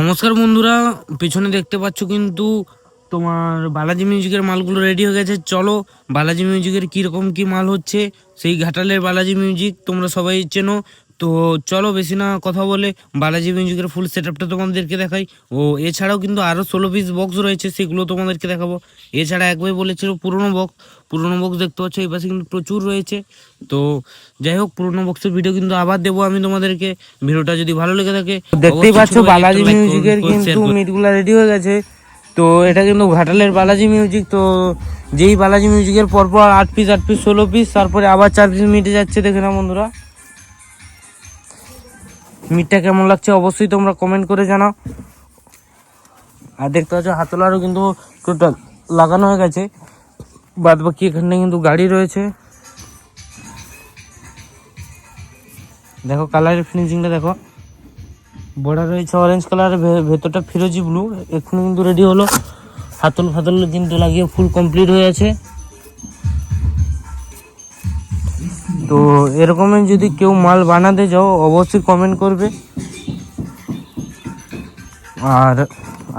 নমস্কার বন্ধুরা, পিছনে দেখতে পাচ্ছ কিন্তু তোমার বালাজি মিউজিকের মালগুলো রেডি হয়ে গেছে। চলো বালাজি মিউজিকের কীরকম কী মাল হচ্ছে, সেই ঘাটালের বালাজি মিউজিক তোমরা সবাই চেনো। তো চলো বেশি না কথা বলে বালাজি মিউজিকের ফুল সেট আপটা তোমাদেরকে দেখাই। ও এছাড়াও কিন্তু আরও 16 পিস বক্স রয়েছে, সেগুলো তোমাদেরকে দেখাবো। এছাড়া একবার বলেছিল পুরোনো বক্স দেখতে পাচ্ছ এই পাশে কিন্তু প্রচুর রয়েছে। তো যাই হোক, পুরোনো বক্সের ভিডিও কিন্তু আবার দেবো আমি তোমাদেরকে। ভিডিওটা যদি ভালো লেগে থাকে দেখতেই পাচ্ছ বালাজি মিউজিকের কিন্তু মিটগুলা রেডি হয়ে গেছে। তো এটা কিন্তু ঘাটালের বালাজি মিউজিক। তো যেই বালাজি মিউজিকের পরপর 8 পিস 16 পিস, তারপরে আবার 4 পিস মিটে যাচ্ছে। দেখে না বন্ধুরা, মিটটা কেমন লাগছে অবশ্যই তোমরা কমেন্ট করে জানাও। আর দেখতে পাচ্ছ হাতলারও কিন্তু টোটাল লাগানো হয়ে গেছে, বাদ বাকি এখানে কিন্তু গাড়ি রয়েছে। দেখো কালারের ফিনিশিংটা দেখো, বর্ডার রয়েছে অরেঞ্জ কালার, ভেতরটা ফিরোজি ব্লু। এক্ষুনি কিন্তু রেডি হলো, হাতল কিন্তু লাগিয়ে ফুল কমপ্লিট হয়ে আছে। তো এরকমের যদি কেউ মাল বানাতে যাও অবশ্যই কমেন্ট করবে।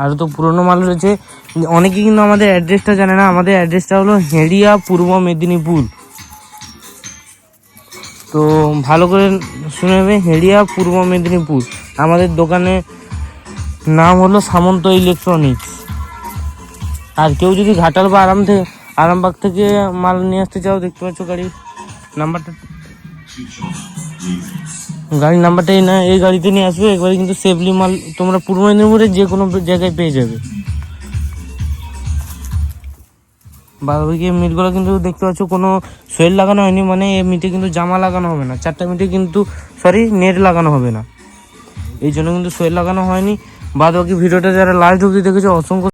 আর তো পুরোনো মাল রয়েছে। অনেকে কিন্তু আমাদের অ্যাড্রেসটা জানে না। আমাদের অ্যাড্রেসটা হলো হেড়িয়া, পূর্ব মেদিনীপুর। তো ভালো করে শুনে নেবে, হেড়িয়া, পূর্ব মেদিনীপুর। আমাদের দোকানের নাম হলো সামন্ত ইলেকট্রনিক্স। আর কেউ যদি ঘাটাল বা আরামবাগ থেকে মাল নিয়ে আসতে চাও, দেখতে পাচ্ছ গাড়ির নাম্বারটা এই গাড়িতে নিয়ে আসবে। একবারে কিন্তু সেফলি মাল তোমরা পূর্ব মেদিনীপুরে যে কোনো জায়গায় পেয়ে যাবে। বাকি মিটগুলো কিন্তু দেখতে পাচ্ছ কোনো সোয়েল লাগানো হয়নি, মানে এই মিটে কিন্তু জামা লাগানো হবে না। 4টা মিটে কিন্তু নেট লাগানো হবে না, এই জন্য কিন্তু সোয়েল লাগানো হয়নি। বাদ বাকি ভিডিওটা যারা লাস্ট অবধি দেখেছো অসংখ্য